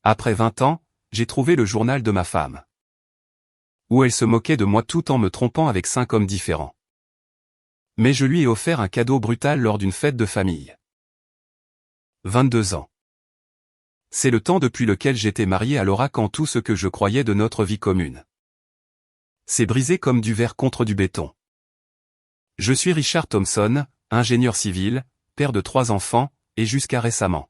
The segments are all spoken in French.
Après 20 ans, j'ai trouvé le journal de ma femme. Où elle se moquait de moi tout en me trompant avec 5 hommes différents. Mais je lui ai offert un cadeau brutal lors d'une fête de famille. 22 ans. C'est le temps depuis lequel j'étais marié à Laura quand tout ce que je croyais de notre vie commune s'est brisé comme du verre contre du béton. Je suis Richard Thompson, ingénieur civil, père de 3 enfants, et jusqu'à récemment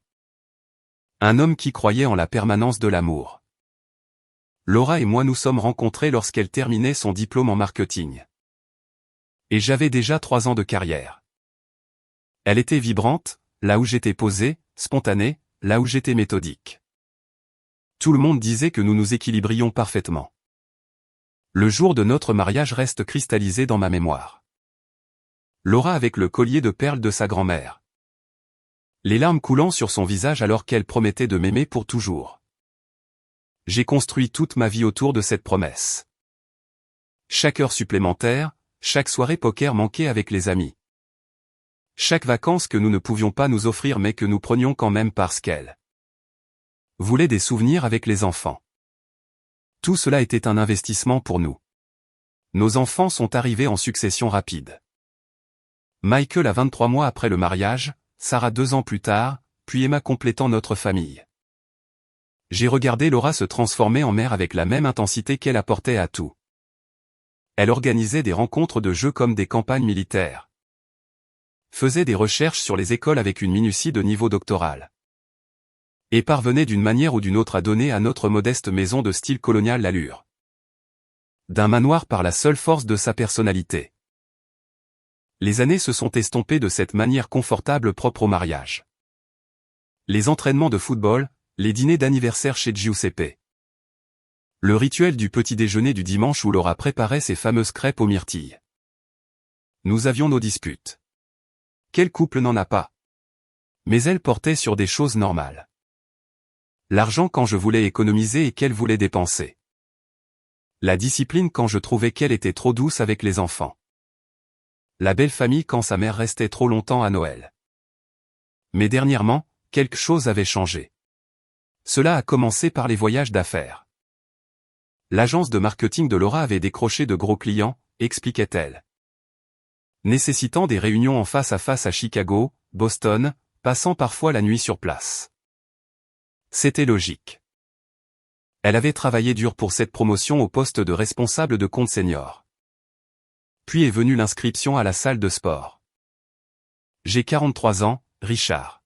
un homme qui croyait en la permanence de l'amour. Laura et moi nous sommes rencontrés lorsqu'elle terminait son diplôme en marketing. Et j'avais déjà 3 ans de carrière. Elle était vibrante, là où j'étais posé, spontanée, là où j'étais méthodique. Tout le monde disait que nous nous équilibrions parfaitement. Le jour de notre mariage reste cristallisé dans ma mémoire. Laura avec le collier de perles de sa grand-mère. Les larmes coulant sur son visage alors qu'elle promettait de m'aimer pour toujours. J'ai construit toute ma vie autour de cette promesse. Chaque heure supplémentaire, chaque soirée poker manquée avec les amis. Chaque vacances que nous ne pouvions pas nous offrir mais que nous prenions quand même parce qu'elle voulait des souvenirs avec les enfants. Tout cela était un investissement pour nous. Nos enfants sont arrivés en succession rapide. Michael a 23 mois après le mariage, Sarah 2 ans plus tard, puis Emma complétant notre famille. J'ai regardé Laura se transformer en mère avec la même intensité qu'elle apportait à tout. Elle organisait des rencontres de jeux comme des campagnes militaires. Faisait des recherches sur les écoles avec une minutie de niveau doctoral. Et parvenait d'une manière ou d'une autre à donner à notre modeste maison de style colonial l'allure d'un manoir par la seule force de sa personnalité. Les années se sont estompées de cette manière confortable propre au mariage. Les entraînements de football, les dîners d'anniversaire chez Giuseppe. Le rituel du petit déjeuner du dimanche où Laura préparait ses fameuses crêpes aux myrtilles. Nous avions nos disputes. Quel couple n'en a pas? Mais elle portait sur des choses normales. L'argent quand je voulais économiser et qu'elle voulait dépenser. La discipline quand je trouvais qu'elle était trop douce avec les enfants. La belle famille quand sa mère restait trop longtemps à Noël. Mais dernièrement, quelque chose avait changé. Cela a commencé par les voyages d'affaires. L'agence de marketing de Laura avait décroché de gros clients, expliquait-elle. Nécessitant des réunions en face à face à Chicago, Boston, passant parfois la nuit sur place. C'était logique. Elle avait travaillé dur pour cette promotion au poste de responsable de compte senior. Puis est venue l'inscription à la salle de sport. J'ai 43 ans, Richard.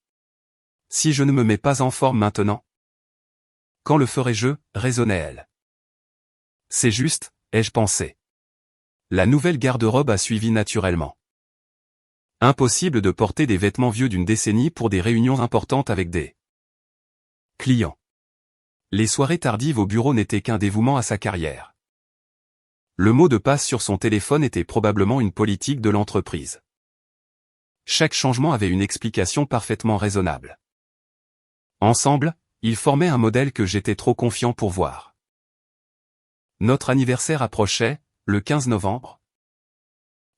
Si je ne me mets pas en forme maintenant? Quand le ferai-je, raisonnait-elle. C'est juste, ai-je pensé. La nouvelle garde-robe a suivi naturellement. Impossible de porter des vêtements vieux d'une décennie pour des réunions importantes avec des clients. Les soirées tardives au bureau n'étaient qu'un dévouement à sa carrière. Le mot de passe sur son téléphone était probablement une politique de l'entreprise. Chaque changement avait une explication parfaitement raisonnable. Ensemble, ils formaient un modèle que j'étais trop confiant pour voir. Notre anniversaire approchait, le 15 novembre.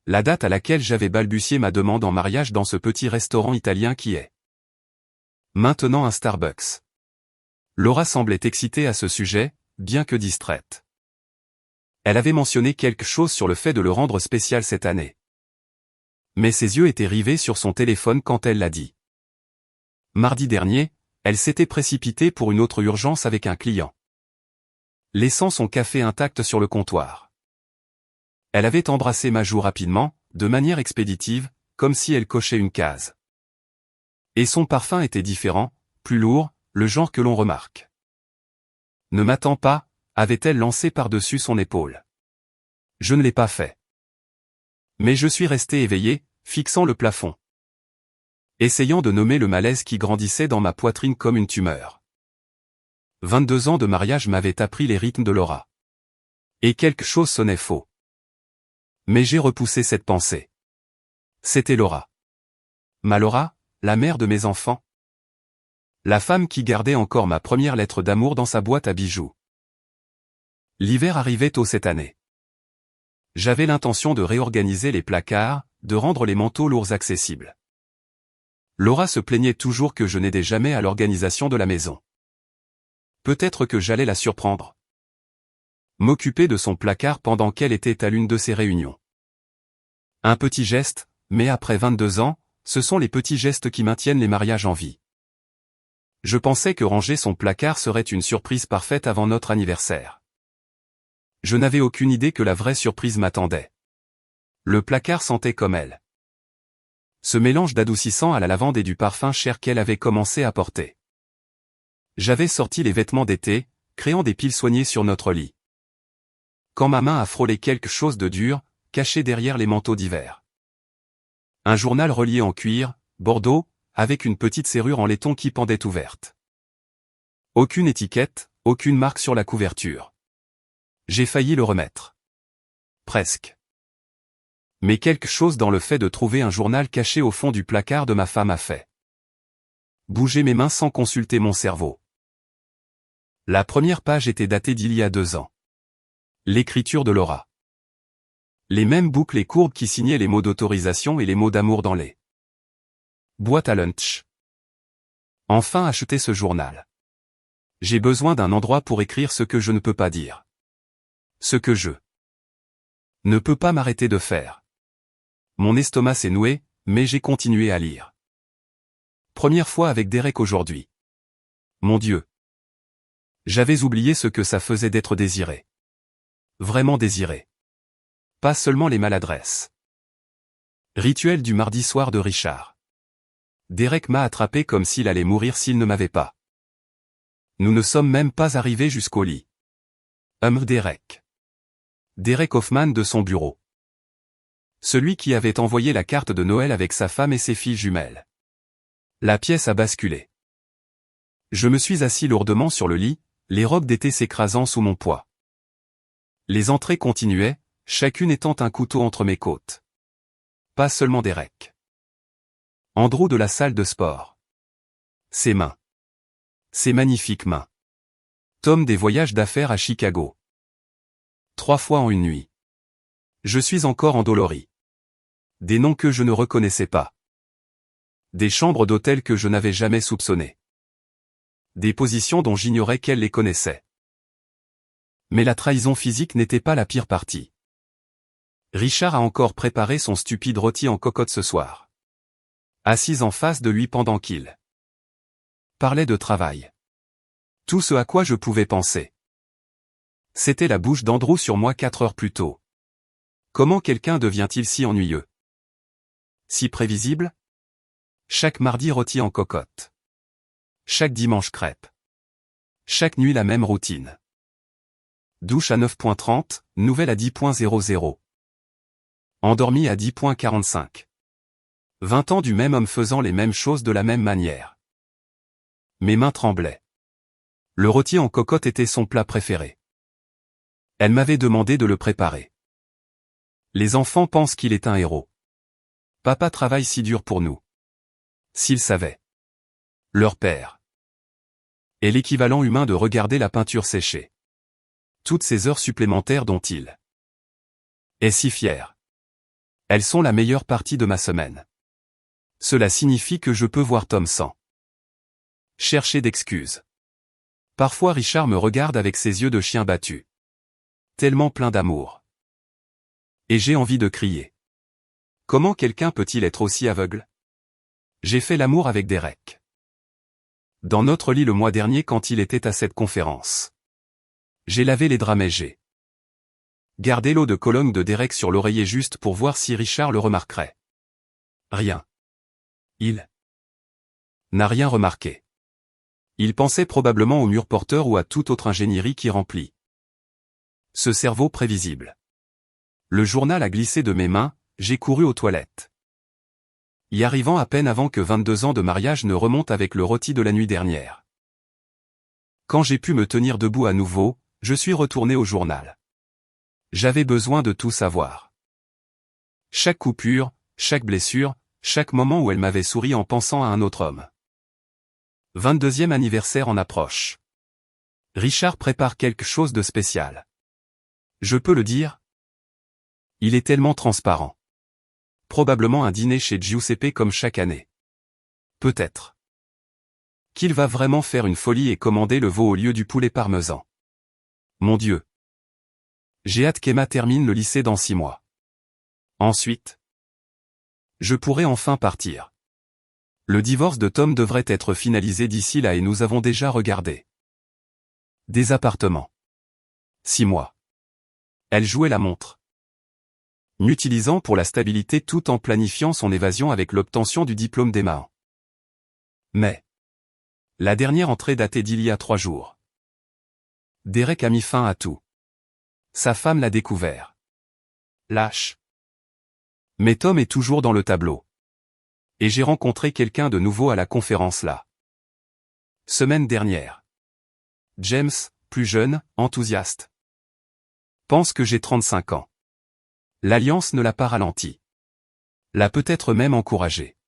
La date à laquelle j'avais balbutié ma demande en mariage dans ce petit restaurant italien qui est maintenant un Starbucks. Laura semblait excitée à ce sujet, bien que distraite. Elle avait mentionné quelque chose sur le fait de le rendre spécial cette année. Mais ses yeux étaient rivés sur son téléphone quand elle l'a dit. Mardi dernier, elle s'était précipitée pour une autre urgence avec un client. Laissant son café intact sur le comptoir. Elle avait embrassé ma joue rapidement, de manière expéditive, comme si elle cochait une case. Et son parfum était différent, plus lourd, le genre que l'on remarque. Ne m'attends pas, avait-elle lancé par-dessus son épaule. Je ne l'ai pas fait. Mais je suis resté éveillé, fixant le plafond. Essayant de nommer le malaise qui grandissait dans ma poitrine comme une tumeur. 22 ans de mariage m'avaient appris les rythmes de Laura. Et quelque chose sonnait faux. Mais j'ai repoussé cette pensée. C'était Laura. Ma Laura, la mère de mes enfants. La femme qui gardait encore ma première lettre d'amour dans sa boîte à bijoux. L'hiver arrivait tôt cette année. J'avais l'intention de réorganiser les placards, de rendre les manteaux lourds accessibles. Laura se plaignait toujours que je n'aidais jamais à l'organisation de la maison. Peut-être que j'allais la surprendre. M'occuper de son placard pendant qu'elle était à l'une de ses réunions. Un petit geste, mais après 22 ans, ce sont les petits gestes qui maintiennent les mariages en vie. Je pensais que ranger son placard serait une surprise parfaite avant notre anniversaire. Je n'avais aucune idée que la vraie surprise m'attendait. Le placard sentait comme elle. Ce mélange d'adoucissant à la lavande et du parfum cher qu'elle avait commencé à porter. J'avais sorti les vêtements d'été, créant des piles soignées sur notre lit. Quand ma main a frôlé quelque chose de dur, caché derrière les manteaux d'hiver. Un journal relié en cuir, bordeaux, avec une petite serrure en laiton qui pendait ouverte. Aucune étiquette, aucune marque sur la couverture. J'ai failli le remettre. Presque. Mais quelque chose dans le fait de trouver un journal caché au fond du placard de ma femme a fait bouger mes mains sans consulter mon cerveau. La première page était datée d'il y a 2 ans. L'écriture de Laura. Les mêmes boucles et courbes qui signaient les mots d'autorisation et les mots d'amour dans les boîtes à lunch. Enfin acheter ce journal. J'ai besoin d'un endroit pour écrire ce que je ne peux pas dire. Ce que je ne peux pas m'arrêter de faire. Mon estomac s'est noué, mais j'ai continué à lire. Première fois avec Derek aujourd'hui. Mon Dieu. J'avais oublié ce que ça faisait d'être désiré. Vraiment désiré. Pas seulement les maladresses. Rituel du mardi soir de Richard. Derek m'a attrapé comme s'il allait mourir s'il ne m'avait pas. Nous ne sommes même pas arrivés jusqu'au lit. Derek. Derek Hoffman de son bureau. Celui qui avait envoyé la carte de Noël avec sa femme et ses filles jumelles. La pièce a basculé. Je me suis assis lourdement sur le lit, les robes d'été s'écrasant sous mon poids. Les entrées continuaient, chacune étant un couteau entre mes côtes. Pas seulement Derek. Andrew de la salle de sport. Ses mains. Ses magnifiques mains. Tom des voyages d'affaires à Chicago. 3 fois en une nuit. Je suis encore endolori. Des noms que je ne reconnaissais pas. Des chambres d'hôtel que je n'avais jamais soupçonnées. Des positions dont j'ignorais qu'elle les connaissait. Mais la trahison physique n'était pas la pire partie. Richard a encore préparé son stupide rôti en cocotte ce soir. Assise en face de lui pendant qu'il parlait de travail. Tout ce à quoi je pouvais penser. C'était la bouche d'Andrew sur moi 4 heures plus tôt. Comment quelqu'un devient-il si ennuyeux? Si prévisible? Chaque mardi rôti en cocotte. Chaque dimanche crêpe. Chaque nuit la même routine. Douche à 9.30, nouvelle à 10.00. Endormi à 10.45. 20 ans du même homme faisant les mêmes choses de la même manière. Mes mains tremblaient. Le rôti en cocotte était son plat préféré. Elle m'avait demandé de le préparer. Les enfants pensent qu'il est un héros. Papa travaille si dur pour nous. S'ils savaient. Leur père. Est l'équivalent humain de regarder la peinture sécher. Toutes ces heures supplémentaires dont il est si fier. Elles sont la meilleure partie de ma semaine. Cela signifie que je peux voir Tom sans chercher d'excuses. Parfois Richard me regarde avec ses yeux de chien battu. Tellement plein d'amour. Et j'ai envie de crier. Comment quelqu'un peut-il être aussi aveugle? J'ai fait l'amour avec Derek. Dans notre lit le mois dernier quand il était à cette conférence. J'ai lavé les draps mais j'ai gardé l'eau de Cologne de Derek sur l'oreiller juste pour voir si Richard le remarquerait. Rien. Il n'a rien remarqué. Il pensait probablement au mur porteur ou à toute autre ingénierie qui remplit ce cerveau prévisible. Le journal a glissé de mes mains, j'ai couru aux toilettes. Y arrivant à peine avant que 22 ans de mariage ne remontent avec le rôti de la nuit dernière. Quand j'ai pu me tenir debout à nouveau, je suis retourné au journal. J'avais besoin de tout savoir. Chaque coupure, chaque blessure, chaque moment où elle m'avait souri en pensant à un autre homme. 22e anniversaire en approche. Richard prépare quelque chose de spécial. Je peux le dire? Il est tellement transparent. Probablement un dîner chez Giuseppe comme chaque année. Peut-être. Qu'il va vraiment faire une folie et commander le veau au lieu du poulet parmesan. Mon Dieu. J'ai hâte qu'Emma termine le lycée dans 6 mois. Ensuite, je pourrai enfin partir. Le divorce de Tom devrait être finalisé d'ici là et nous avons déjà regardé des appartements. 6 mois. Elle jouait la montre, m'utilisant pour la stabilité tout en planifiant son évasion avec l'obtention du diplôme d'Emma. Mais la dernière entrée datait d'il y a 3 jours. Derek a mis fin à tout. Sa femme l'a découvert. Lâche. Mais Tom est toujours dans le tableau. Et j'ai rencontré quelqu'un de nouveau à la conférence là. Semaine dernière. James, plus jeune, enthousiaste. Pense que j'ai 35 ans. L'alliance ne l'a pas ralenti. L'a peut-être même encouragé.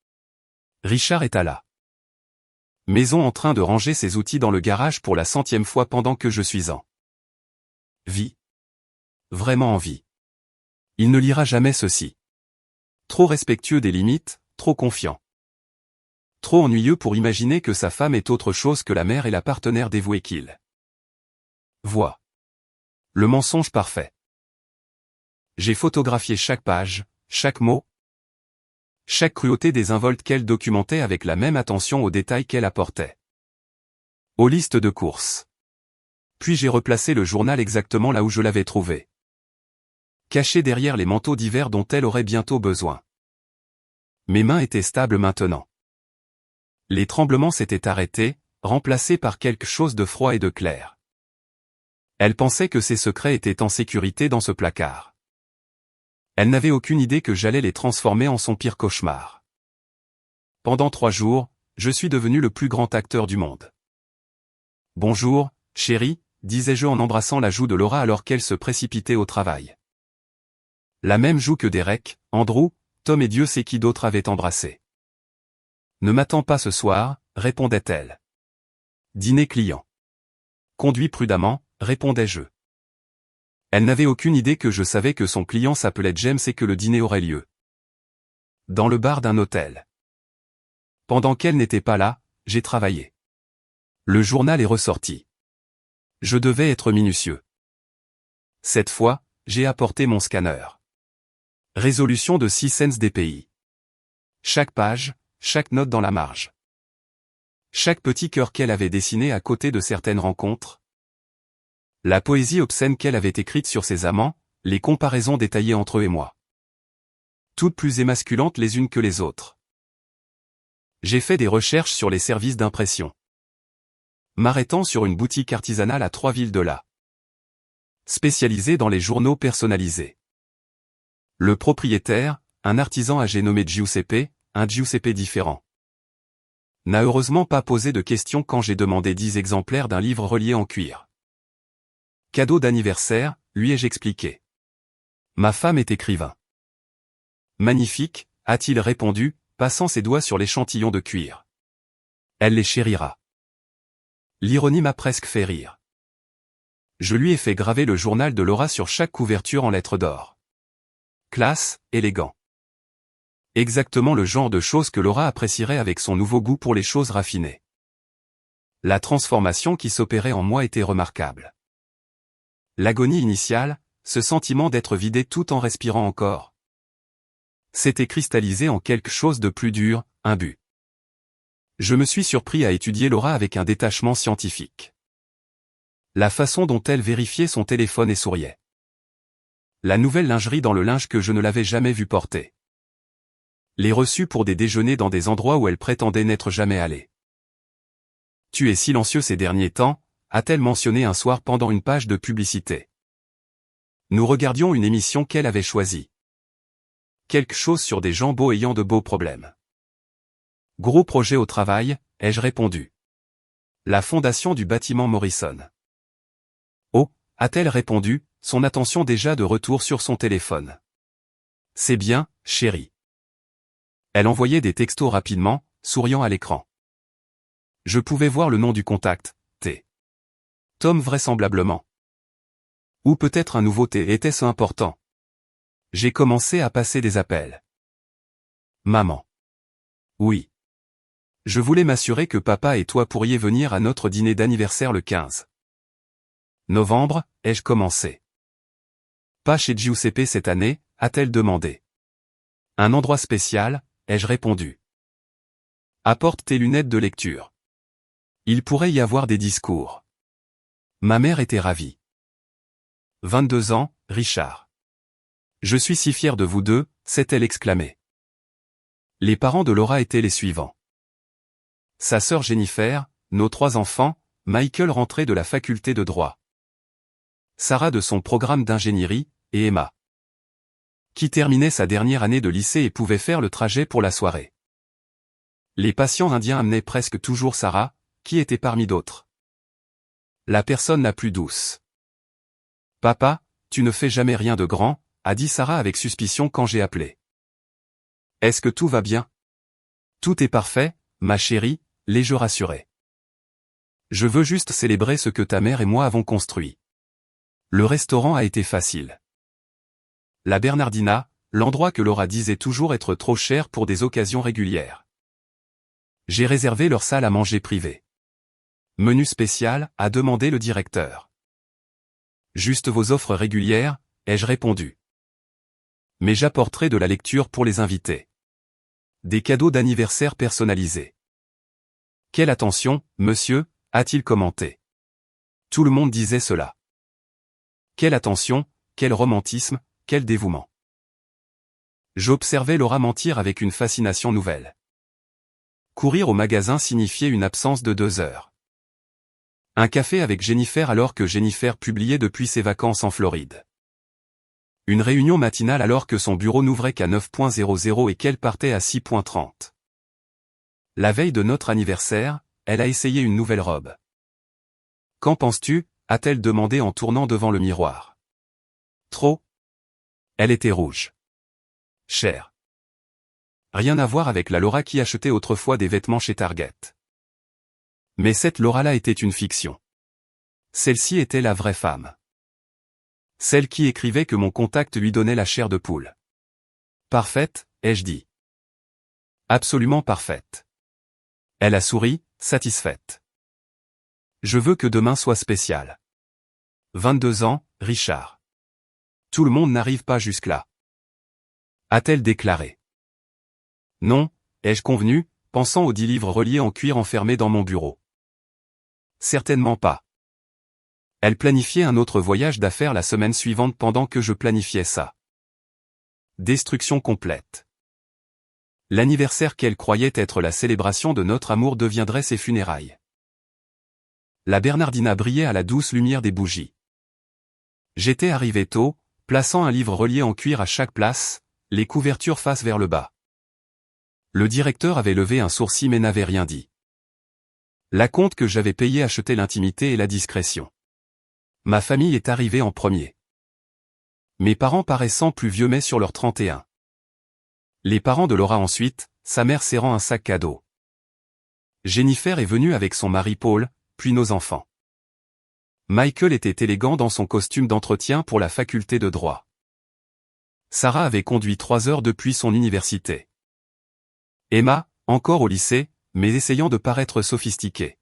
Richard est à la maison en train de ranger ses outils dans le garage pour la 100e fois pendant que je suis en vie. Vraiment en vie. Il ne lira jamais ceci. Trop respectueux des limites, trop confiant. Trop ennuyeux pour imaginer que sa femme est autre chose que la mère et la partenaire dévouée qu'il voit. Le mensonge parfait. J'ai photographié chaque page, chaque mot, chaque cruauté désinvolte qu'elle documentait avec la même attention aux détails qu'elle apportait aux listes de courses. Puis j'ai replacé le journal exactement là où je l'avais trouvé. Caché derrière les manteaux d'hiver dont elle aurait bientôt besoin. Mes mains étaient stables maintenant. Les tremblements s'étaient arrêtés, remplacés par quelque chose de froid et de clair. Elle pensait que ses secrets étaient en sécurité dans ce placard. Elle n'avait aucune idée que j'allais les transformer en son pire cauchemar. Pendant 3 jours, je suis devenu le plus grand acteur du monde. Bonjour, chérie, disais-je en embrassant la joue de Laura alors qu'elle se précipitait au travail. La même joue que Derek, Andrew, Tom et Dieu sait qui d'autre avaient embrassé. Ne m'attends pas ce soir, répondait-elle. Dîner client. Conduis prudemment, répondais-je. Elle n'avait aucune idée que je savais que son client s'appelait James et que le dîner aurait lieu dans le bar d'un hôtel. Pendant qu'elle n'était pas là, j'ai travaillé. Le journal est ressorti. Je devais être minutieux. Cette fois, j'ai apporté mon scanner. Résolution de 6 cents dpi. Chaque page, chaque note dans la marge. Chaque petit cœur qu'elle avait dessiné à côté de certaines rencontres. La poésie obscène qu'elle avait écrite sur ses amants, les comparaisons détaillées entre eux et moi. Toutes plus émasculantes les unes que les autres. J'ai fait des recherches sur les services d'impression. M'arrêtant sur une boutique artisanale à 3 villes de là. Spécialisée dans les journaux personnalisés. Le propriétaire, un artisan âgé nommé Giuseppe, un Giuseppe différent. N'a heureusement pas posé de questions quand j'ai demandé 10 exemplaires d'un livre relié en cuir. Cadeau d'anniversaire, lui ai-je expliqué. Ma femme est écrivain. Magnifique, a-t-il répondu, passant ses doigts sur l'échantillon de cuir. Elle les chérira. L'ironie m'a presque fait rire. Je lui ai fait graver le journal de Laura sur chaque couverture en lettres d'or. Classe, élégant. Exactement le genre de choses que Laura apprécierait avec son nouveau goût pour les choses raffinées. La transformation qui s'opérait en moi était remarquable. L'agonie initiale, ce sentiment d'être vidé tout en respirant encore, s'était cristallisé en quelque chose de plus dur, un but. Je me suis surpris à étudier Laura avec un détachement scientifique. La façon dont elle vérifiait son téléphone et souriait. La nouvelle lingerie dans le linge que je ne l'avais jamais vue porter. Les reçus pour des déjeuners dans des endroits où elle prétendait n'être jamais allée. Tu es silencieux ces derniers temps, a-t-elle mentionné un soir pendant une page de publicité. Nous regardions une émission qu'elle avait choisie. Quelque chose sur des gens beaux ayant de beaux problèmes. Gros projet au travail, ai-je répondu. La fondation du bâtiment Morrison. Oh, a-t-elle répondu, son attention déjà de retour sur son téléphone. C'est bien, chérie. Elle envoyait des textos rapidement, souriant à l'écran. Je pouvais voir le nom du contact, T. Tom vraisemblablement. Ou peut-être un nouveau T, était-ce important? J'ai commencé à passer des appels. Maman. Oui. Je voulais m'assurer que papa et toi pourriez venir à notre dîner d'anniversaire le 15 novembre, ai-je commencé. Pas chez Giuseppe cette année, a-t-elle demandé. Un endroit spécial, ai-je répondu. Apporte tes lunettes de lecture. Il pourrait y avoir des discours. Ma mère était ravie. 22 ans, Richard. Je suis si fier de vous deux, s'est-elle exclamée. Les parents de Laura étaient les suivants. Sa sœur Jennifer, nos 3 enfants, Michael rentré de la faculté de droit. Sarah de son programme d'ingénierie, et Emma, qui terminait sa dernière année de lycée et pouvait faire le trajet pour la soirée. Les patients indiens amenaient presque toujours Sarah, qui était parmi d'autres la personne la plus douce. Papa, tu ne fais jamais rien de grand, a dit Sarah avec suspicion quand j'ai appelé. Est-ce que tout va bien? Tout est parfait, ma chérie, l'ai-je rassuré. Je veux juste célébrer ce que ta mère et moi avons construit. Le restaurant a été facile. La Bernardina, l'endroit que Laura disait toujours être trop cher pour des occasions régulières. J'ai réservé leur salle à manger privée. Menu spécial, a demandé le directeur. Juste vos offres régulières, ai-je répondu. Mais j'apporterai de la lecture pour les invités. Des cadeaux d'anniversaire personnalisés. Quelle attention, monsieur, a-t-il commenté. Tout le monde disait cela. Quelle attention, quel romantisme, quel dévouement. J'observais Laura mentir avec une fascination nouvelle. Courir au magasin signifiait une absence de 2 heures. Un café avec Jennifer alors que Jennifer publiait depuis ses vacances en Floride. Une réunion matinale alors que son bureau n'ouvrait qu'à 9.00 et qu'elle partait à 6.30. La veille de notre anniversaire, elle a essayé une nouvelle robe. Qu'en penses-tu, a-t-elle demandé en tournant devant le miroir. Trop. Elle était rouge. Chère. Rien à voir avec la Laura qui achetait autrefois des vêtements chez Target. Mais cette Laura-là était une fiction. Celle-ci était la vraie femme. Celle qui écrivait que mon contact lui donnait la chair de poule. Parfaite, ai-je dit. Absolument parfaite. Elle a souri, satisfaite. Je veux que demain soit spécial. 22 ans, Richard. Tout le monde n'arrive pas jusque-là. A-t-elle déclaré. Non, ai-je convenu, pensant aux 10 livres reliés en cuir enfermés dans mon bureau. Certainement pas. Elle planifiait un autre voyage d'affaires la semaine suivante pendant que je planifiais ça. Destruction complète. L'anniversaire qu'elle croyait être la célébration de notre amour deviendrait ses funérailles. La Bernardina brillait à la douce lumière des bougies. J'étais arrivé tôt, plaçant un livre relié en cuir à chaque place, les couvertures face vers le bas. Le directeur avait levé un sourcil mais n'avait rien dit. La compte que j'avais payée achetait l'intimité et la discrétion. Ma famille est arrivée en premier. Mes parents paraissant plus vieux mais sur leurs 31. Les parents de Laura ensuite, sa mère serrant un sac cadeau. Jennifer est venue avec son mari Paul, puis nos enfants. Michael était élégant dans son costume d'entretien pour la faculté de droit. Sarah avait conduit 3 heures depuis son université. Emma, encore au lycée, mais essayant de paraître sophistiquée.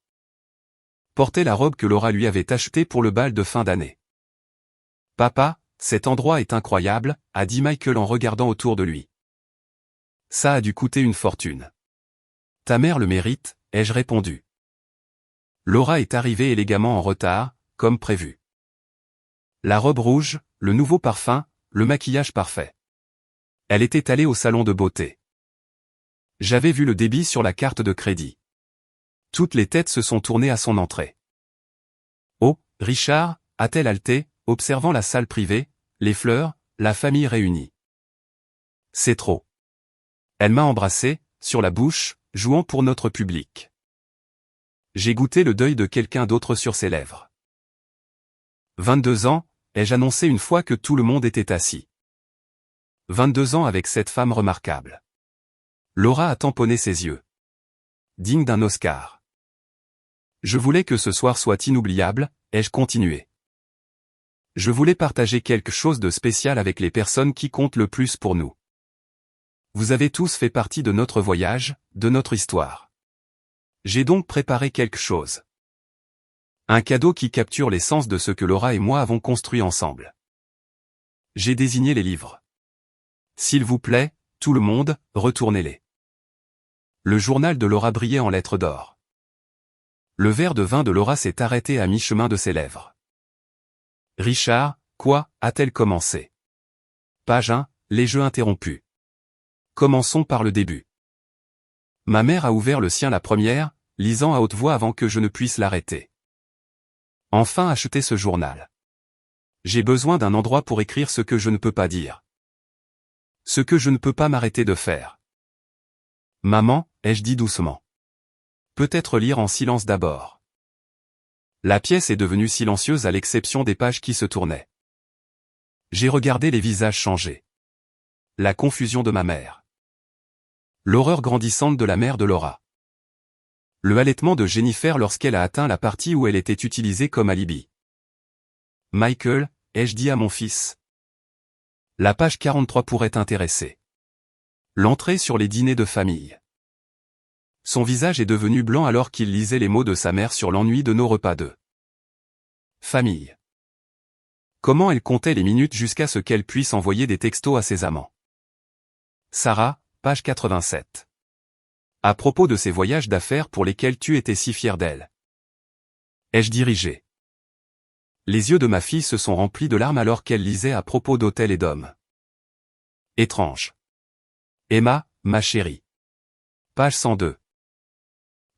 Portait la robe que Laura lui avait achetée pour le bal de fin d'année. Papa, cet endroit est incroyable, a dit Michael en regardant autour de lui. Ça a dû coûter une fortune. Ta mère le mérite, ai-je répondu. Laura est arrivée élégamment en retard, comme prévu. La robe rouge, le nouveau parfum, le maquillage parfait. Elle était allée au salon de beauté. J'avais vu le débit sur la carte de crédit. Toutes les têtes se sont tournées à son entrée. Oh, Richard, a-t-elle haleté, observant la salle privée, les fleurs, la famille réunie. C'est trop. Elle m'a embrassé, sur la bouche, jouant pour notre public. J'ai goûté le deuil de quelqu'un d'autre sur ses lèvres. 22 ans, ai-je annoncé une fois que tout le monde était assis. 22 ans avec cette femme remarquable. Laura a tamponné ses yeux. Digne d'un Oscar. Je voulais que ce soir soit inoubliable, ai-je continué. Je voulais partager quelque chose de spécial avec les personnes qui comptent le plus pour nous. Vous avez tous fait partie de notre voyage, de notre histoire. J'ai donc préparé quelque chose. Un cadeau qui capture l'essence de ce que Laura et moi avons construit ensemble. J'ai désigné les livres. S'il vous plaît, tout le monde, retournez-les. Le journal de Laura brillait en lettres d'or. Le verre de vin de Laura s'est arrêté à mi-chemin de ses lèvres. Richard, quoi, a-t-elle commencé? Page 1, les jeux interrompus. Commençons par le début. Ma mère a ouvert le sien la première, lisant à haute voix avant que je ne puisse l'arrêter. Enfin acheter ce journal. J'ai besoin d'un endroit pour écrire ce que je ne peux pas dire. Ce que je ne peux pas m'arrêter de faire. Maman, ai-je dit doucement. Peut-être lire en silence d'abord. La pièce est devenue silencieuse à l'exception des pages qui se tournaient. J'ai regardé les visages changer. La confusion de ma mère. L'horreur grandissante de la mère de Laura. Le halètement de Jennifer lorsqu'elle a atteint la partie où elle était utilisée comme alibi. Michael, ai-je dit à mon fils. La page 43 pourrait t'intéresser. L'entrée sur les dîners de famille. Son visage est devenu blanc alors qu'il lisait les mots de sa mère sur l'ennui de nos repas de famille. Comment elle comptait les minutes jusqu'à ce qu'elle puisse envoyer des textos à ses amants. Sarah, page 87. À propos de ces voyages d'affaires pour lesquels tu étais si fier d'elle. Ai-je dirigé? Les yeux de ma fille se sont remplis de larmes alors qu'elle lisait à propos d'hôtels et d'hommes. Étrange. Emma, ma chérie. Page 102.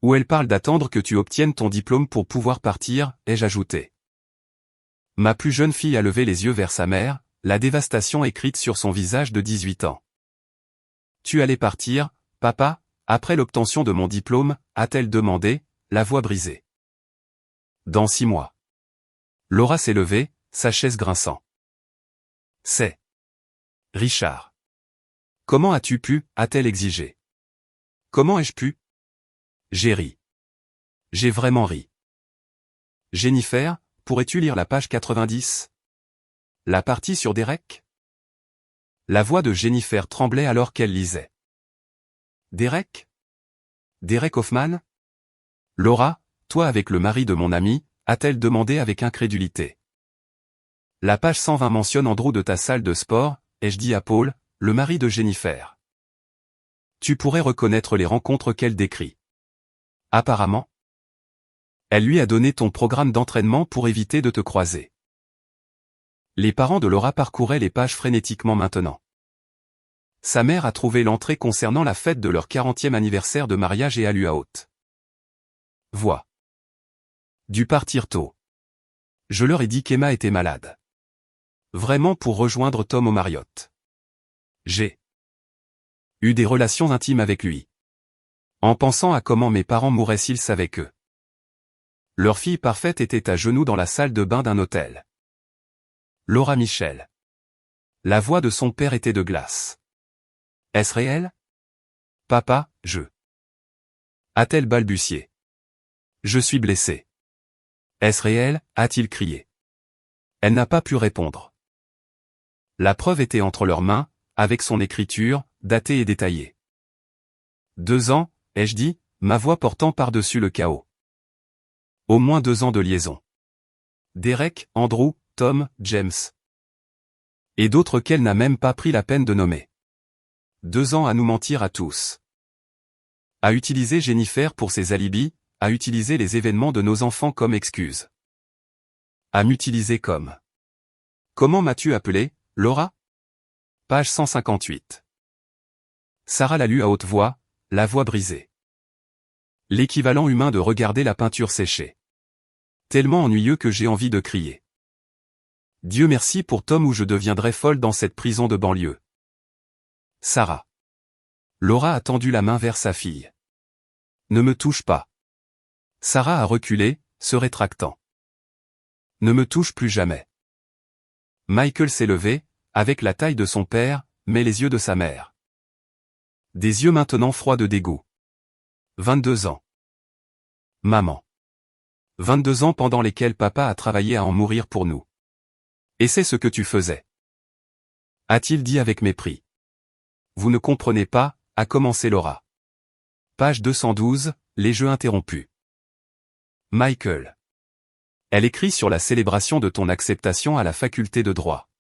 Où elle parle d'attendre que tu obtiennes ton diplôme pour pouvoir partir, ai-je ajouté. Ma plus jeune fille a levé les yeux vers sa mère, la dévastation écrite sur son visage de 18 ans. Tu allais partir, papa, après l'obtention de mon diplôme, a-t-elle demandé, la voix brisée. Dans 6 mois. Laura s'est levée, sa chaise grinçant. C'est Richard. Comment as-tu pu, a-t-elle exigé. Comment ai-je pu? J'ai ri. J'ai vraiment ri. Jennifer, pourrais-tu lire la page 90? La partie sur Derek? La voix de Jennifer tremblait alors qu'elle lisait. Derek? Derek Hoffman? Laura, toi avec le mari de mon ami, a-t-elle demandé avec incrédulité. La page 120 mentionne Andrew de ta salle de sport, ai-je dit à Paul, le mari de Jennifer. Tu pourrais reconnaître les rencontres qu'elle décrit. Apparemment. Elle lui a donné ton programme d'entraînement pour éviter de te croiser. Les parents de Laura parcouraient les pages frénétiquement maintenant. Sa mère a trouvé l'entrée concernant la fête de leur 40e anniversaire de mariage et a lu à haute voix. Dû partir tôt. Je leur ai dit qu'Emma était malade. Vraiment pour rejoindre Tom au Marriott. J'ai eu des relations intimes avec lui. En pensant à comment mes parents mourraient s'ils savaient que leur fille parfaite était à genoux dans la salle de bain d'un hôtel. Laura Michel. La voix de son père était de glace. Est-ce réel? Papa, je... A-t-elle balbutié. Je suis blessé. Est-ce réel? A-t-il crié. Elle n'a pas pu répondre. La preuve était entre leurs mains, avec son écriture, datée et détaillée. 2 ans, ai-je dit, ma voix portant par-dessus le chaos. Au moins 2 ans de liaison. Derek, Andrew, Tom, James. Et d'autres qu'elle n'a même pas pris la peine de nommer. 2 ans à nous mentir à tous. À utiliser Jennifer pour ses alibis, à utiliser les événements de nos enfants comme excuse. À m'utiliser comme. Comment m'as-tu appelé, Laura? Page 158. Sarah l'a lu à haute voix, la voix brisée. L'équivalent humain de regarder la peinture sécher. Tellement ennuyeux que j'ai envie de crier. Dieu merci pour Tom ou je deviendrai folle dans cette prison de banlieue. Sarah. Laura a tendu la main vers sa fille. Ne me touche pas. Sarah a reculé, se rétractant. Ne me touche plus jamais. Michael s'est levé, avec la taille de son père, mais les yeux de sa mère. Des yeux maintenant froids de dégoût. 22 ans. Maman. 22 ans pendant lesquels papa a travaillé à en mourir pour nous. Et c'est ce que tu faisais. A-t-il dit avec mépris. Vous ne comprenez pas, a commencé Laura. Page 212, les jeux interrompus. Michael. Elle écrit sur la célébration de ton acceptation à la faculté de droit.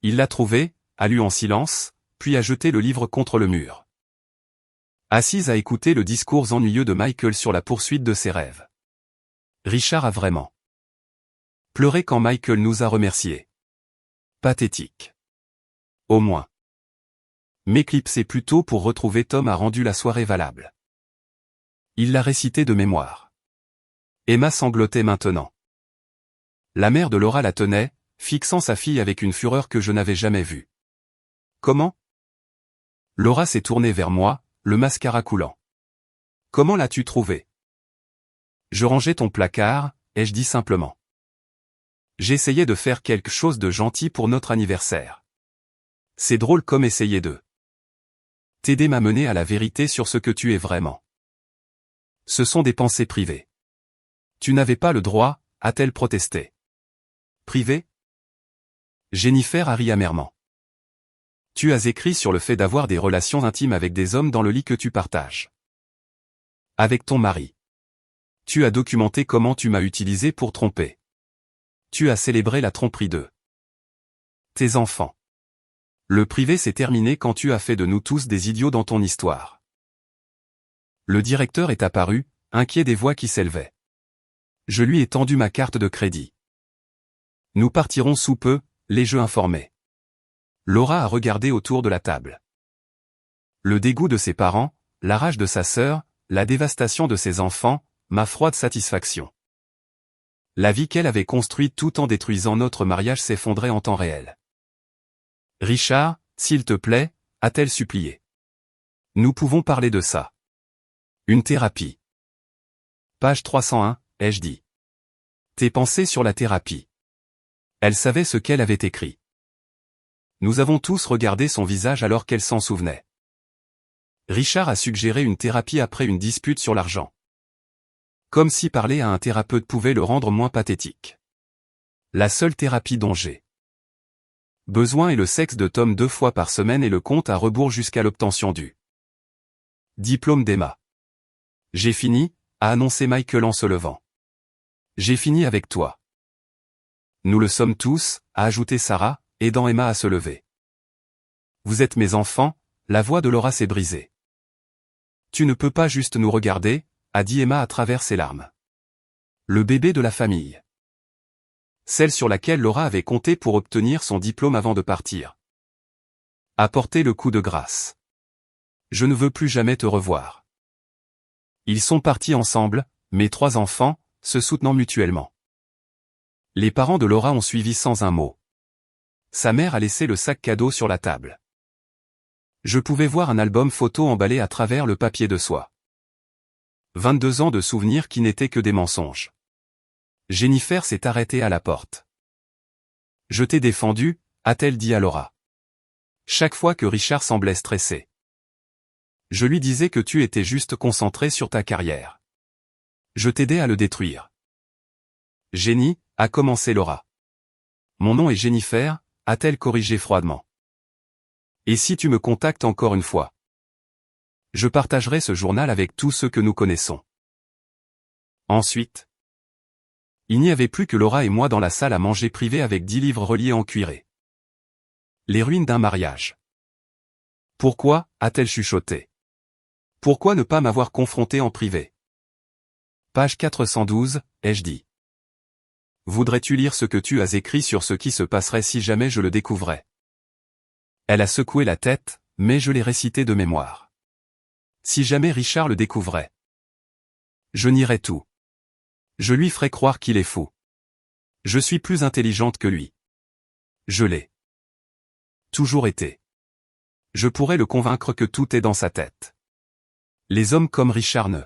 Il l'a trouvée, a lu en silence, puis a jeté le livre contre le mur. Assise à écouter le discours ennuyeux de Michael sur la poursuite de ses rêves. Richard a vraiment pleuré quand Michael nous a remerciés. Pathétique. Au moins. M'éclipser plus tôt pour retrouver Tom a rendu la soirée valable. Il l'a récité de mémoire. Emma sanglotait maintenant. La mère de Laura la tenait, fixant sa fille avec une fureur que je n'avais jamais vue. Comment? Laura s'est tournée vers moi, le mascara coulant. Comment l'as-tu trouvé? Je rangeais ton placard, ai-je dit simplement. J'essayais de faire quelque chose de gentil pour notre anniversaire. C'est drôle comme essayer de t'aider m'a mené à la vérité sur ce que tu es vraiment. Ce sont des pensées privées. Tu n'avais pas le droit, a-t-elle protesté. Privé? Jennifer a ri amèrement. Tu as écrit sur le fait d'avoir des relations intimes avec des hommes dans le lit que tu partages. Avec ton mari. Tu as documenté comment tu m'as utilisé pour tromper. Tu as célébré la tromperie de tes enfants. Le privé s'est terminé quand tu as fait de nous tous des idiots dans ton histoire. Le directeur est apparu, inquiet des voix qui s'élevaient. Je lui ai tendu ma carte de crédit. Nous partirons sous peu, les jeux informés. Laura a regardé autour de la table. Le dégoût de ses parents, la rage de sa sœur, la dévastation de ses enfants, ma froide satisfaction. La vie qu'elle avait construite tout en détruisant notre mariage s'effondrait en temps réel. Richard, s'il te plaît, a-t-elle supplié. Nous pouvons parler de ça. Une thérapie. Page 301, ai-je dit. Tes pensées sur la thérapie. Elle savait ce qu'elle avait écrit. Nous avons tous regardé son visage alors qu'elle s'en souvenait. Richard a suggéré une thérapie après une dispute sur l'argent. Comme si parler à un thérapeute pouvait le rendre moins pathétique. La seule thérapie dont j'ai besoin est le sexe de Tom 2 fois par semaine et le compte à rebours jusqu'à l'obtention du diplôme d'Emma. J'ai fini, a annoncé Michael en se levant. J'ai fini avec toi. Nous le sommes tous, a ajouté Sarah, aidant Emma à se lever. Vous êtes mes enfants, la voix de Laura s'est brisée. Tu ne peux pas juste nous regarder, a dit Emma à travers ses larmes. Le bébé de la famille. Celle sur laquelle Laura avait compté pour obtenir son diplôme avant de partir. Apporter le coup de grâce. Je ne veux plus jamais te revoir. Ils sont partis ensemble, mes 3 enfants, se soutenant mutuellement. Les parents de Laura ont suivi sans un mot. Sa mère a laissé le sac cadeau sur la table. Je pouvais voir un album photo emballé à travers le papier de soie. 22 ans de souvenirs qui n'étaient que des mensonges. Jennifer s'est arrêtée à la porte. Je t'ai défendu, a-t-elle dit à Laura. Chaque fois que Richard semblait stressé. Je lui disais que tu étais juste concentré sur ta carrière. Je t'aidais à le détruire. Jenny, a commencé Laura. Mon nom est Jennifer, a-t-elle corrigé froidement. Et si tu me contactes encore une fois? Je partagerai ce journal avec tous ceux que nous connaissons. Ensuite. Il n'y avait plus que Laura et moi dans la salle à manger privée avec 10 livres reliés en cuiré. Les ruines d'un mariage. Pourquoi, a-t-elle chuchoté. Pourquoi ne pas m'avoir confronté en privé? Page 412, ai-je dit. Voudrais-tu lire ce que tu as écrit sur ce qui se passerait si jamais je le découvrais? Elle a secoué la tête, mais je l'ai récité de mémoire. Si jamais Richard le découvrait. Je nierais tout. Je lui ferai croire qu'il est fou. Je suis plus intelligente que lui. Je l'ai toujours été. Je pourrais le convaincre que tout est dans sa tête. Les hommes comme Richard ne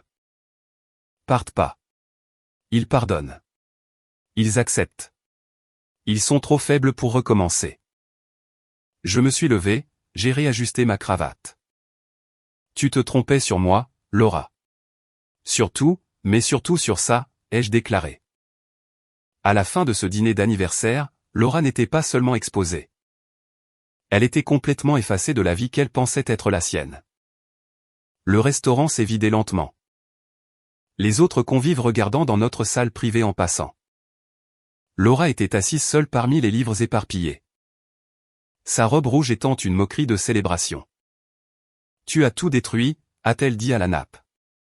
partent pas. Ils pardonnent. Ils acceptent. Ils sont trop faibles pour recommencer. Je me suis levé, j'ai réajusté ma cravate. Tu te trompais sur moi, Laura. Surtout, mais surtout sur ça, ai-je déclaré. À la fin de ce dîner d'anniversaire, Laura n'était pas seulement exposée. Elle était complètement effacée de la vie qu'elle pensait être la sienne. Le restaurant s'est vidé lentement. Les autres convives regardant dans notre salle privée en passant. Laura était assise seule parmi les livres éparpillés. Sa robe rouge étant une moquerie de célébration. « Tu as tout détruit » a-t-elle dit à la nappe.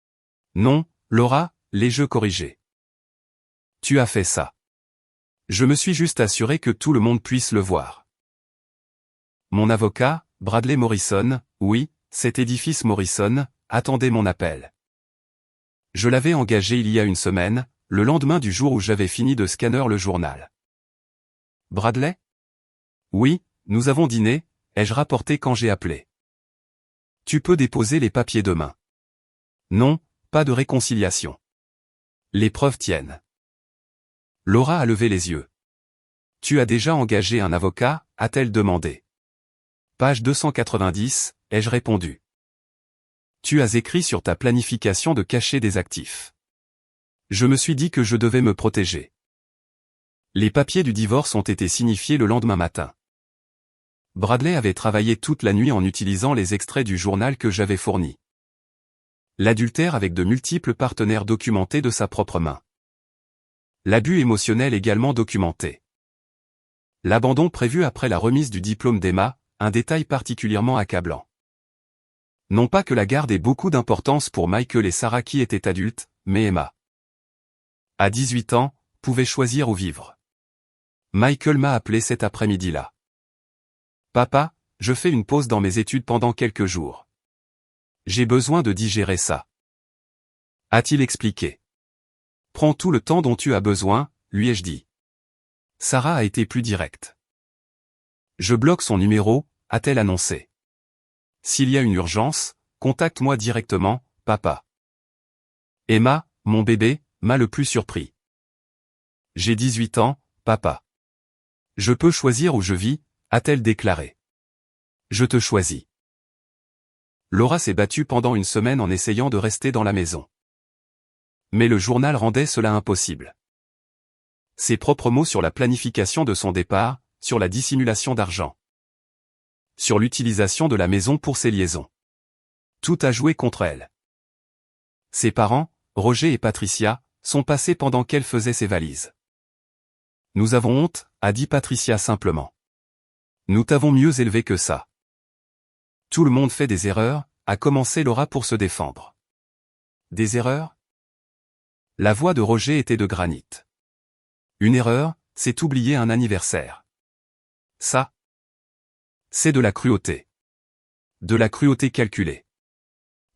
« Non, Laura, les jeux corrigés. »« Tu as fait ça. Je me suis juste assuré que tout le monde puisse le voir. » Mon avocat, Bradley Morrison, oui, cet édifice Morrison, attendait mon appel. Je l'avais engagé il y a une semaine, le lendemain du jour où j'avais fini de scanner le journal. Bradley? Oui, nous avons dîné, ai-je rapporté quand j'ai appelé. Tu peux déposer les papiers demain. Non, pas de réconciliation. Les preuves tiennent. Laura a levé les yeux. Tu as déjà engagé un avocat, a-t-elle demandé. Page 290, ai-je répondu. Tu as écrit sur ta planification de cacher des actifs. Je me suis dit que je devais me protéger. Les papiers du divorce ont été signifiés le lendemain matin. Bradley avait travaillé toute la nuit en utilisant les extraits du journal que j'avais fourni. L'adultère avec de multiples partenaires documentés de sa propre main. L'abus émotionnel également documenté. L'abandon prévu après la remise du diplôme d'Emma, un détail particulièrement accablant. Non pas que la garde ait beaucoup d'importance pour Michael et Sarah qui étaient adultes, mais Emma. À 18 ans, pouvait choisir où vivre. Michael m'a appelé cet après-midi-là. Papa, je fais une pause dans mes études pendant quelques jours. J'ai besoin de digérer ça. A-t-il expliqué. Prends tout le temps dont tu as besoin, lui ai-je dit. Sarah a été plus directe. Je bloque son numéro, a-t-elle annoncé. S'il y a une urgence, contacte-moi directement, papa. Emma, mon bébé, m'a le plus surpris. J'ai 18 ans, papa. Je peux choisir où je vis, a-t-elle déclaré. Je te choisis. Laura s'est battue pendant une semaine en essayant de rester dans la maison. Mais le journal rendait cela impossible. Ses propres mots sur la planification de son départ, sur la dissimulation d'argent. Sur l'utilisation de la maison pour ses liaisons. Tout a joué contre elle. Ses parents, Roger et Patricia, sont passés pendant qu'elle faisait ses valises. Nous avons honte, a dit Patricia simplement. Nous t'avons mieux élevé que ça. Tout le monde fait des erreurs, a commencé Laura pour se défendre. Des erreurs? La voix de Roger était de granit. Une erreur, c'est oublier un anniversaire. Ça? C'est de la cruauté. De la cruauté calculée.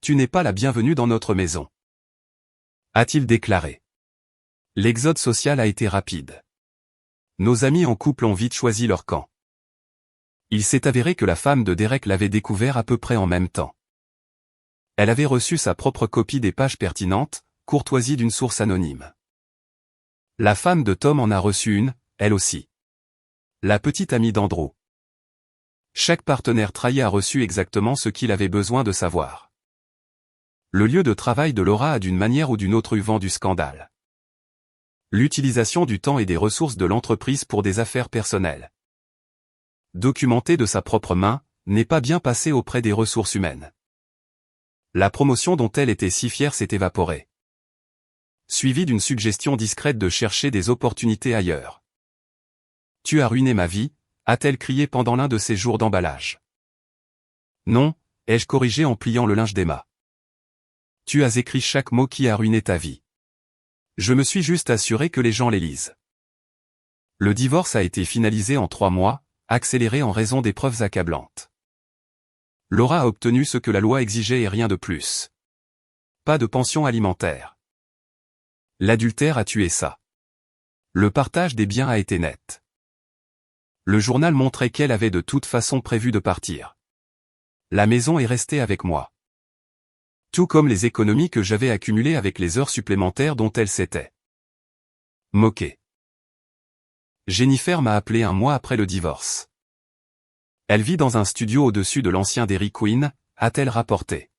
Tu n'es pas la bienvenue dans notre maison. A-t-il déclaré. L'exode social a été rapide. Nos amis en couple ont vite choisi leur camp. Il s'est avéré que la femme de Derek l'avait découvert à peu près en même temps. Elle avait reçu sa propre copie des pages pertinentes, courtoisie d'une source anonyme. La femme de Tom en a reçu une, elle aussi. La petite amie d'Andrew. Chaque partenaire trahi a reçu exactement ce qu'il avait besoin de savoir. Le lieu de travail de Laura a d'une manière ou d'une autre eu vent du scandale. L'utilisation du temps et des ressources de l'entreprise pour des affaires personnelles. Documentée de sa propre main, n'est pas bien passée auprès des ressources humaines. La promotion dont elle était si fière s'est évaporée. Suivie d'une suggestion discrète de chercher des opportunités ailleurs. Tu as ruiné ma vie, a-t-elle crié pendant l'un de ses jours d'emballage. Non, ai-je corrigé en pliant le linge d'Emma. Tu as écrit chaque mot qui a ruiné ta vie. Je me suis juste assuré que les gens les lisent. Le divorce a été finalisé en 3 mois, accéléré en raison des preuves accablantes. Laura a obtenu ce que la loi exigeait et rien de plus. Pas de pension alimentaire. L'adultère a tué ça. Le partage des biens a été net. Le journal montrait qu'elle avait de toute façon prévu de partir. La maison est restée avec moi. Tout comme les économies que j'avais accumulées avec les heures supplémentaires dont elle s'était moquée. Jennifer m'a appelé un mois après le divorce. Elle vit dans un studio au-dessus de l'ancien Dairy Queen, a-t-elle rapporté.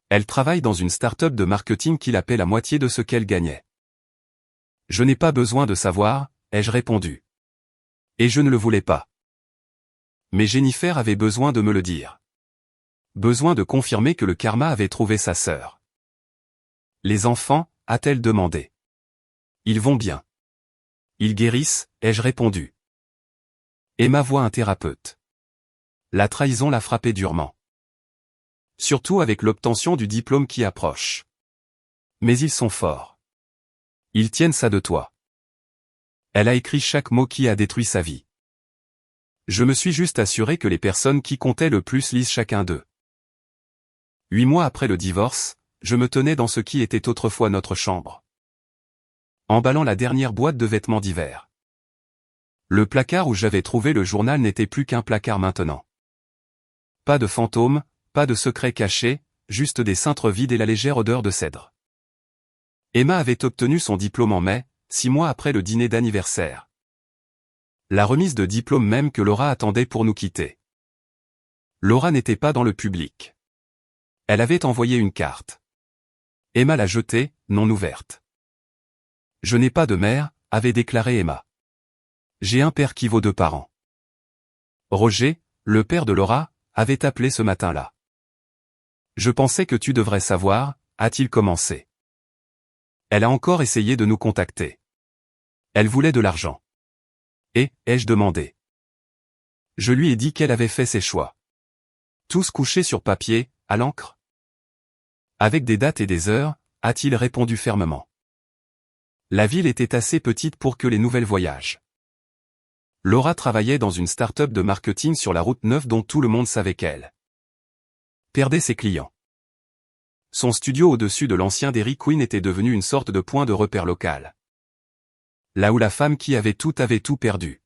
Elle travaille dans une start-up de marketing qui la paie la moitié de ce qu'elle gagnait. Je n'ai pas besoin de savoir, ai-je répondu. Et je ne le voulais pas. Mais Jennifer avait besoin de me le dire. Besoin de confirmer que le karma avait trouvé sa sœur. Les enfants, a-t-elle demandé. Ils vont bien. Ils guérissent, ai-je répondu. Emma voit un thérapeute. La trahison l'a frappé durement. Surtout avec l'obtention du diplôme qui approche. Mais ils sont forts. Ils tiennent ça de toi. Elle a écrit chaque mot qui a détruit sa vie. Je me suis juste assuré que les personnes qui comptaient le plus lisent chacun d'eux. 8 mois après le divorce, je me tenais dans ce qui était autrefois notre chambre. Emballant la dernière boîte de vêtements d'hiver. Le placard où j'avais trouvé le journal n'était plus qu'un placard maintenant. Pas de fantômes, pas de secrets cachés, juste des cintres vides et la légère odeur de cèdre. Emma avait obtenu son diplôme en mai, 6 mois après le dîner d'anniversaire. La remise de diplôme même que Laura attendait pour nous quitter. Laura n'était pas dans le public. Elle avait envoyé une carte. Emma l'a jetée, non ouverte. Je n'ai pas de mère, avait déclaré Emma. J'ai un père qui vaut 2 parents. Roger, le père de Laura, avait appelé ce matin-là. Je pensais que tu devrais savoir, a-t-il commencé. Elle a encore essayé de nous contacter. Elle voulait de l'argent. Et, ai-je demandé. Je lui ai dit qu'elle avait fait ses choix. Tous couchés sur papier, à l'encre. Avec des dates et des heures, a-t-il répondu fermement. La ville était assez petite pour que les nouvelles voyagent. Laura travaillait dans une start-up de marketing sur la route 9 dont tout le monde savait qu'elle perdait ses clients. Son studio au-dessus de l'ancien Dairy Queen était devenu une sorte de point de repère local. Là où la femme qui avait tout perdu.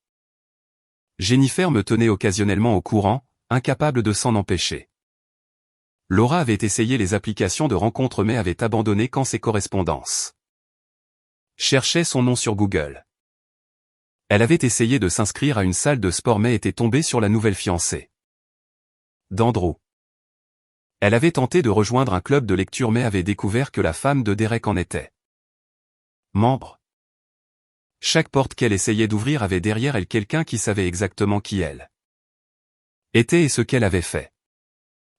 Jennifer me tenait occasionnellement au courant, incapable de s'en empêcher. Laura avait essayé les applications de rencontres mais avait abandonné quand ses correspondances cherchaient son nom sur Google. Elle avait essayé de s'inscrire à une salle de sport mais était tombée sur la nouvelle fiancée d'Andrew. Elle avait tenté de rejoindre un club de lecture mais avait découvert que la femme de Derek en était membre. Chaque porte qu'elle essayait d'ouvrir avait derrière elle quelqu'un qui savait exactement qui elle était et ce qu'elle avait fait.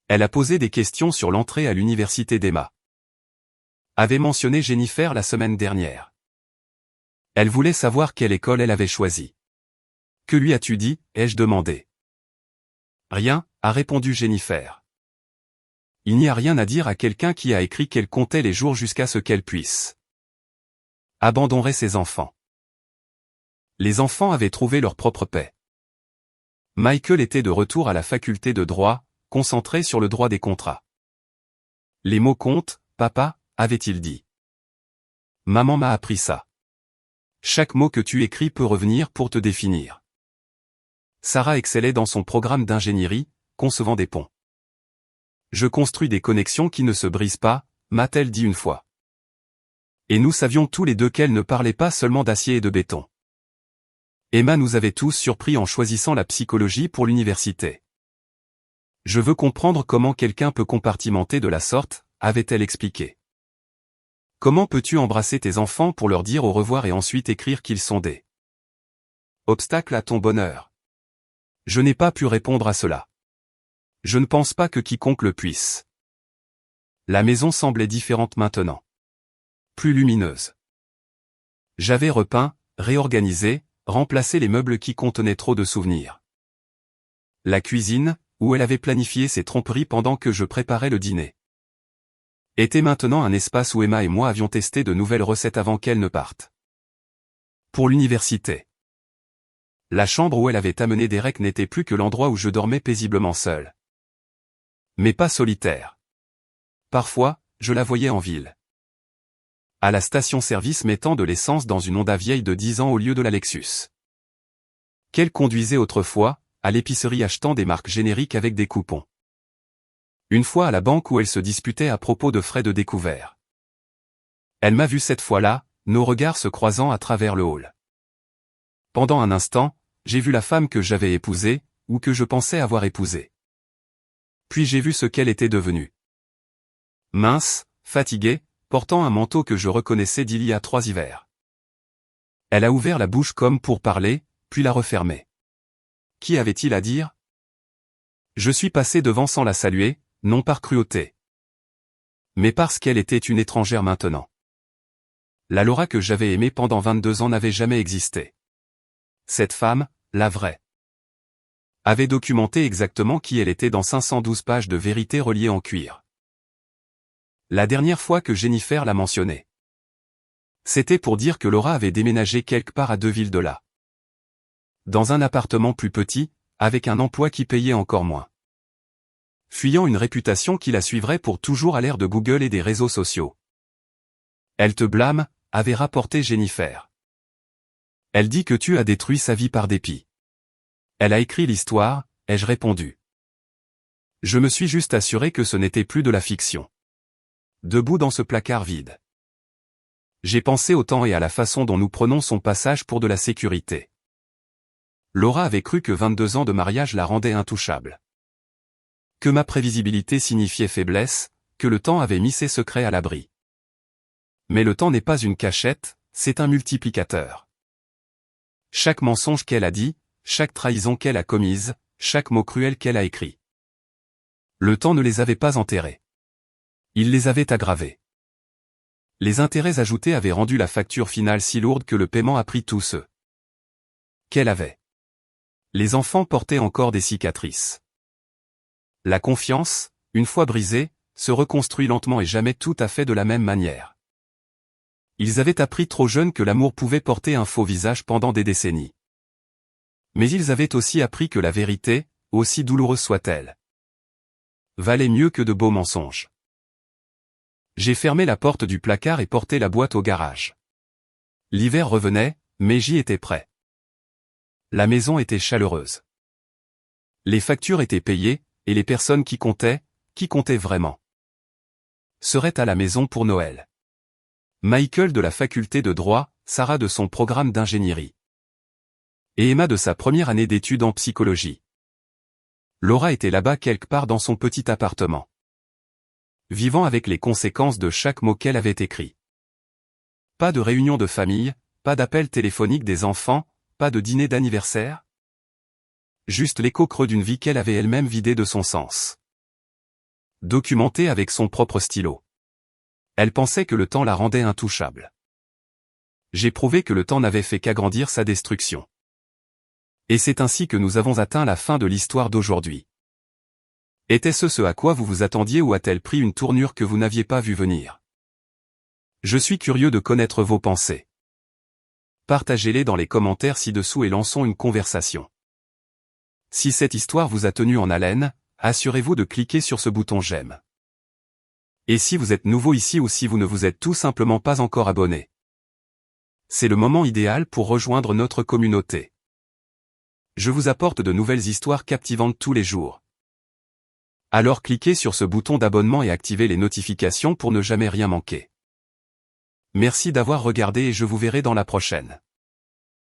Elle a posé des questions sur l'entrée à l'université d'Emma. Avait mentionné Jennifer la semaine dernière. Elle voulait savoir quelle école elle avait choisie. Que lui as-tu dit, ai-je demandé. Rien, a répondu Jennifer. Il n'y a rien à dire à quelqu'un qui a écrit qu'elle comptait les jours jusqu'à ce qu'elle puisse abandonner ses enfants. Les enfants avaient trouvé leur propre paix. Michael était de retour à la faculté de droit, concentré sur le droit des contrats. Les mots comptent, papa, avait-il dit. Maman m'a appris ça. Chaque mot que tu écris peut revenir pour te définir. Sarah excellait dans son programme d'ingénierie, concevant des ponts. Je construis des connexions qui ne se brisent pas, m'a-t-elle dit une fois. Et nous savions tous les deux qu'elle ne parlait pas seulement d'acier et de béton. Emma nous avait tous surpris en choisissant la psychologie pour l'université. Je veux comprendre comment quelqu'un peut compartimenter de la sorte, avait-elle expliqué. Comment peux-tu embrasser tes enfants pour leur dire au revoir et ensuite écrire qu'ils sont des obstacles à ton bonheur? Je n'ai pas pu répondre à cela. Je ne pense pas que quiconque le puisse. La maison semblait différente maintenant. Plus lumineuse. J'avais repeint, réorganisé, remplacé les meubles qui contenaient trop de souvenirs. La cuisine, où elle avait planifié ses tromperies pendant que je préparais le dîner, était maintenant un espace où Emma et moi avions testé de nouvelles recettes avant qu'elle ne parte. Pour l'université. La chambre où elle avait amené Derek n'était plus que l'endroit où je dormais paisiblement seul. Mais pas solitaire. Parfois, je la voyais en ville. À la station-service mettant de l'essence dans une Honda vieille de 10 ans au lieu de la Lexus qu'elle conduisait autrefois, à l'épicerie achetant des marques génériques avec des coupons. Une fois à la banque où elle se disputait à propos de frais de découvert. Elle m'a vu cette fois-là, nos regards se croisant à travers le hall. Pendant un instant, j'ai vu la femme que j'avais épousée, ou que je pensais avoir épousée. Puis j'ai vu ce qu'elle était devenue. Mince, fatiguée, portant un manteau que je reconnaissais d'il y a 3 hivers. Elle a ouvert la bouche comme pour parler, puis l'a refermée. Qu'y avait-il à dire? Je suis passé devant sans la saluer, non par cruauté. Mais parce qu'elle était une étrangère maintenant. La Laura que j'avais aimée pendant 22 ans n'avait jamais existé. Cette femme, la vraie, avait documenté exactement qui elle était dans 512 pages de vérité reliées en cuir. La dernière fois que Jennifer l'a mentionné, c'était pour dire que Laura avait déménagé quelque part à 2 villes de là. Dans un appartement plus petit, avec un emploi qui payait encore moins. Fuyant une réputation qui la suivrait pour toujours à l'ère de Google et des réseaux sociaux. Elle te blâme, avait rapporté Jennifer. Elle dit que tu as détruit sa vie par dépit. Elle a écrit l'histoire, ai-je répondu. Je me suis juste assuré que ce n'était plus de la fiction. Debout dans ce placard vide. J'ai pensé au temps et à la façon dont nous prenons son passage pour de la sécurité. Laura avait cru que 22 ans de mariage la rendaient intouchable. Que ma prévisibilité signifiait faiblesse, que le temps avait mis ses secrets à l'abri. Mais le temps n'est pas une cachette, c'est un multiplicateur. Chaque mensonge qu'elle a dit, chaque trahison qu'elle a commise, chaque mot cruel qu'elle a écrit. Le temps ne les avait pas enterrés. Il les avait aggravés. Les intérêts ajoutés avaient rendu la facture finale si lourde que le paiement a pris tous ceux qu'elle avait. Les enfants portaient encore des cicatrices. La confiance, une fois brisée, se reconstruit lentement et jamais tout à fait de la même manière. Ils avaient appris trop jeunes que l'amour pouvait porter un faux visage pendant des décennies. Mais ils avaient aussi appris que la vérité, aussi douloureuse soit-elle, valait mieux que de beaux mensonges. J'ai fermé la porte du placard et porté la boîte au garage. L'hiver revenait, mais j'y étais prêt. La maison était chaleureuse. Les factures étaient payées, et les personnes qui comptaient vraiment, seraient à la maison pour Noël. Michael de la faculté de droit, Sarah de son programme d'ingénierie. Et Emma de sa première année d'études en psychologie. Laura était là-bas quelque part dans son petit appartement. Vivant avec les conséquences de chaque mot qu'elle avait écrit. Pas de réunion de famille, pas d'appel téléphonique des enfants, pas de dîner d'anniversaire. Juste l'écho creux d'une vie qu'elle avait elle-même vidée de son sens. Documentée avec son propre stylo. Elle pensait que le temps la rendait intouchable. J'ai prouvé que le temps n'avait fait qu'agrandir sa destruction. Et c'est ainsi que nous avons atteint la fin de l'histoire d'aujourd'hui. Était-ce ce à quoi vous vous attendiez ou a-t-elle pris une tournure que vous n'aviez pas vu venir? Je suis curieux de connaître vos pensées. Partagez-les dans les commentaires ci-dessous et lançons une conversation. Si cette histoire vous a tenu en haleine, assurez-vous de cliquer sur ce bouton j'aime. Et si vous êtes nouveau ici ou si vous ne vous êtes tout simplement pas encore abonné, c'est le moment idéal pour rejoindre notre communauté. Je vous apporte de nouvelles histoires captivantes tous les jours. Alors cliquez sur ce bouton d'abonnement et activez les notifications pour ne jamais rien manquer. Merci d'avoir regardé et je vous verrai dans la prochaine.